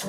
Hey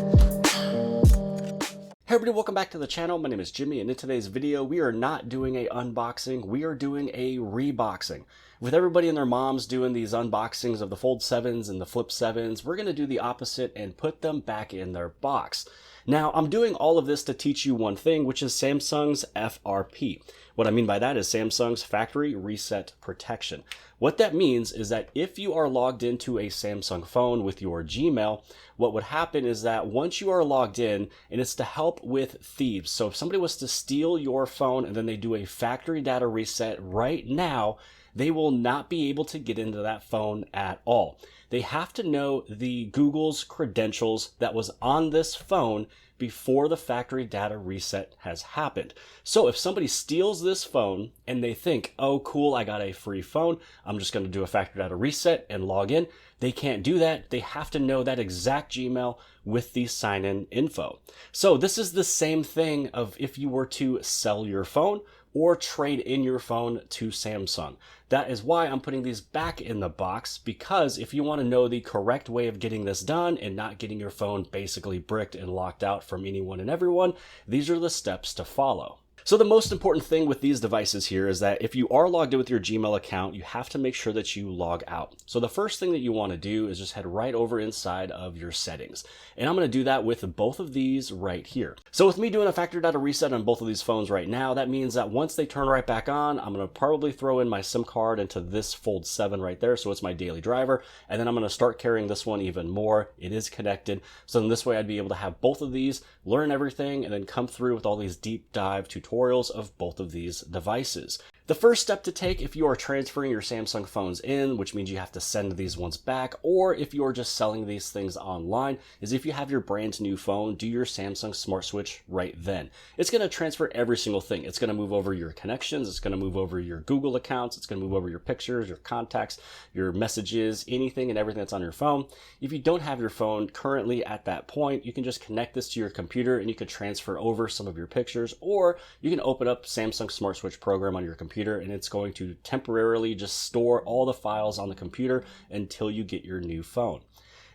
everybody, welcome back to the channel. My name is Jimmy, and in today's video, we are not doing a unboxing, we are doing a reboxing. With everybody and their moms doing these unboxings of the Fold 7s and the Flip 7s, we're going to do the opposite and put them back in their box. Now, I'm doing all of this to teach you one thing, which is Samsung's FRP. What I mean by that is Samsung's Factory Reset Protection. What that means is that if you are logged into a Samsung phone with your Gmail, what would happen is that once you are logged in, and it's to help with thieves. So if somebody was to steal your phone and then they do a factory data reset right now, they will not be able to get into that phone at all. They have to know the Google's credentials that was on this phone before the factory data reset has happened. So if somebody steals this phone and they think, oh cool, I got a free phone, I'm just going to do a factory data reset and log in, they can't do that. They have to know that exact Gmail with the sign-in info. So this is the same thing of if you were to sell your phone or trade in your phone to Samsung. That is why I'm putting these back in the box, because if you want to know the correct way of getting this done and not getting your phone basically bricked and locked out from anyone and everyone, these are the steps to follow. So the most important thing with these devices here is that if you are logged in with your Gmail account, you have to make sure that you log out. So the first thing that you want to do is just head right over inside of your settings. And I'm going to do that with both of these right here. So with me doing a factory data reset on both of these phones right now, that means that once they turn right back on, I'm going to probably throw in my SIM card into this Fold 7 right there. So it's my daily driver. And then I'm going to start carrying this one even more. It is connected. So in this way, I'd be able to have both of these, learn everything, and then come through with all these deep dive tutorials of both of these devices. The first step to take if you are transferring your Samsung phones in, which means you have to send these ones back, or if you're just selling these things online, is if you have your brand new phone, do your Samsung Smart Switch right then. It's going to transfer every single thing. It's going to move over your connections, it's going to move over your Google accounts, it's going to move over your pictures, your contacts, your messages, anything and everything that's on your phone. If you don't have your phone currently at that point, you can just connect this to your computer and you can transfer over some of your pictures, or you can open up Samsung Smart Switch program on your computer and it's going to temporarily just store all the files on the computer until you get your new phone.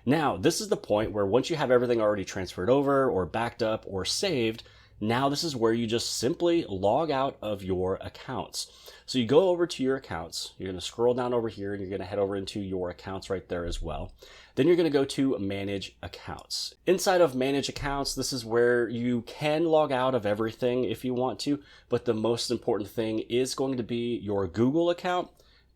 Now, this is the point where once you have everything already transferred over or backed up or saved, now this is where you just simply log out of your accounts. So you go over to your accounts, you're going to scroll down over here and you're going to head over into your accounts right there as well. Then you're going to go to Manage Accounts. Inside of Manage Accounts, this is where you can log out of everything if you want to, but the most important thing is going to be your Google account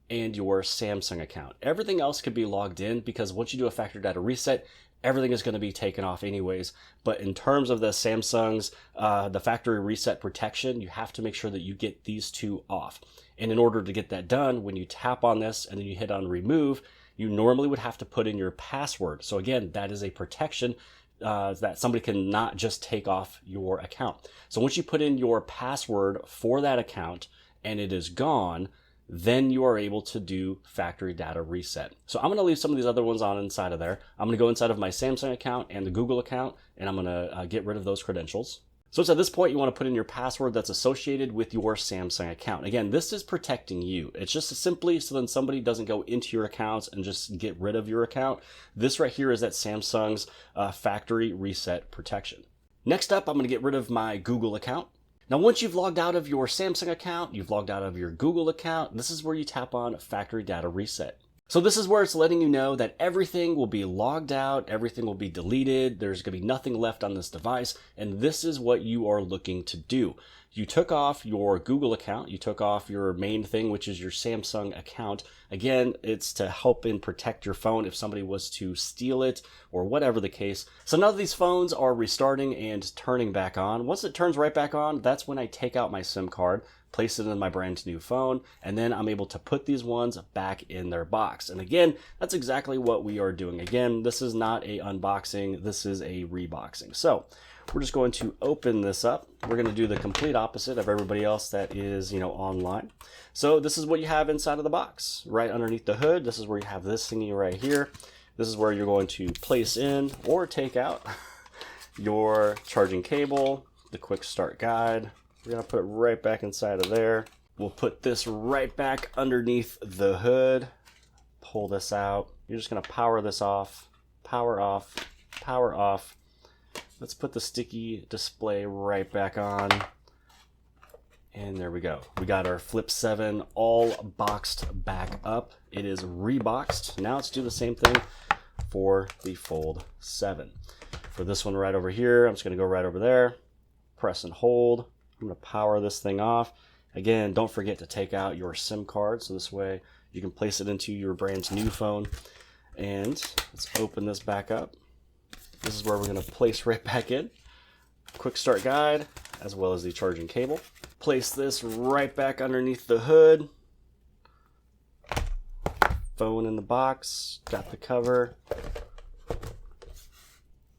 and your Samsung account. Everything else could be logged in because once you do a factory data reset, everything is going to be taken off anyways. But in terms of the Samsung's, the factory reset protection, you have to make sure that you get these two off. And in order to get that done, when you tap on this and then you hit on remove, you normally would have to put in your password. So again, that is a protection that somebody can not just take off your account. So once you put in your password for that account and it is gone, then you are able to do factory data reset. So I'm going to leave some of these other ones on inside of there. I'm going to go inside of my Samsung account and the Google account, and I'm going to get rid of those credentials. So it's at this point you want to put in your password that's associated with your Samsung account. Again, this is protecting you. It's just simply so then somebody doesn't go into your accounts and just get rid of your account. This right here is that Samsung's factory reset protection. Next up, I'm going to get rid of my Google account. Now, once you've logged out of your Samsung account, you've logged out of your Google account, this is where you tap on Factory Data Reset. So this is where it's letting you know that everything will be logged out, everything will be deleted, there's going to be nothing left on this device, and this is what you are looking to do. You took off your Google account, you took off your main thing, which is your Samsung account. Again, it's to help and protect your phone if somebody was to steal it or whatever the case. So now these phones are restarting and turning back on. Once it turns right back on, that's when I take out my SIM card, place it in my brand new phone, and then I'm able to put these ones back in their box. And again, that's exactly what we are doing. Again, this is not a unboxing, this is a reboxing. So we're just going to open this up. We're going to do the complete opposite of everybody else that is, online. So this is what you have inside of the box. Right underneath the hood, this is where you have this thingy right here. This is where you're going to place in or take out your charging cable, the quick start guide. We're going to put it right back inside of there. We'll put this right back underneath the hood. Pull this out. You're just going to power this off, power off, power off. Let's put the sticky display right back on. And there we go. We got our Flip 7 all boxed back up. It is reboxed. Now let's do the same thing for the Fold 7. For this one right over here, I'm just going to go right over there, press and hold. I'm going to power this thing off. Again, don't forget to take out your SIM card, so this way you can place it into your brand new phone. And let's open this back up. This is where we're going to place right back in. Quick start guide, as well as the charging cable. Place this right back underneath the hood. Phone in the box, got the cover.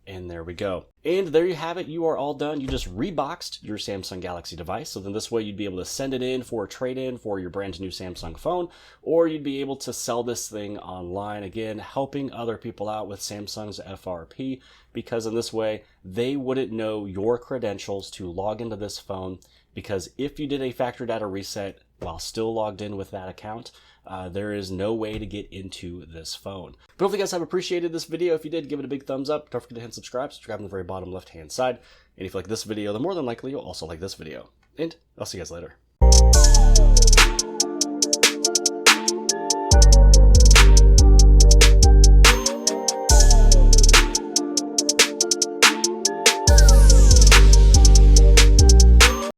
And there we go. And there you have it. You are all done. You just reboxed your Samsung Galaxy device. So then this way you'd be able to send it in for a trade-in for your brand new Samsung phone, or you'd be able to sell this thing online. Again, helping other people out with Samsung's FRP, because in this way they wouldn't know your credentials to log into this phone, because if you did a factory data reset while still logged in with that account, there is no way to get into this phone. But hopefully you guys have appreciated this video. If you did, give it a big thumbs up. Don't forget to hit subscribe on the very bottom left hand side. And if you like this video, then more than likely you'll also like this video. And I'll see you guys later.